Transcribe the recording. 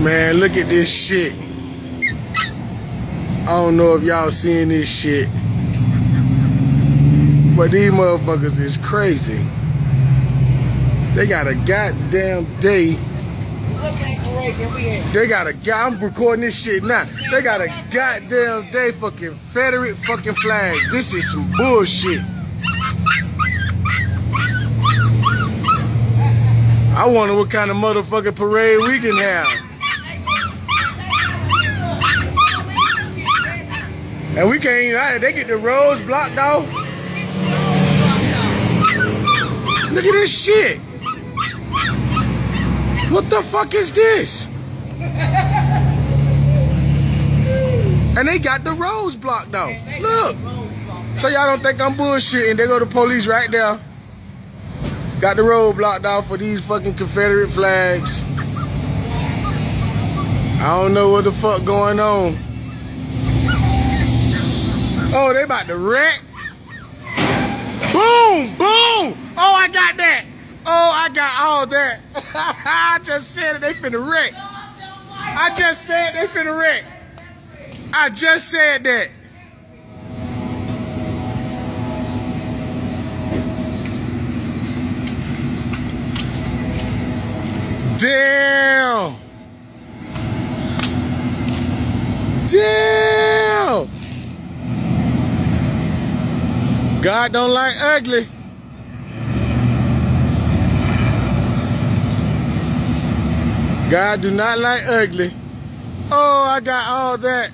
Man, look at this shit. I don't know if y'all seeing this shit, but these motherfuckers is crazy. They got a goddamn day. They got a I'm recording this shit now. They got a goddamn day for Confederate fucking flags. This is some bullshit. I wonder what kind of motherfucking parade we can have. And we can't even out. They get the roads blocked off. Look at this shit. What the fuck is this? And they got the roads blocked off. Look. So y'all don't think I'm bullshitting. They go to police right there. Got the road blocked off for these fucking Confederate flags. I don't know what the fuck going on. Oh, they about to wreck. Boom, boom. Oh, I got that. Oh, I got all that. I just said it, they finna wreck. I just said they finna wreck. I just said that. Damn. Damn. God don't like ugly. God do not like ugly. Oh, I got all that.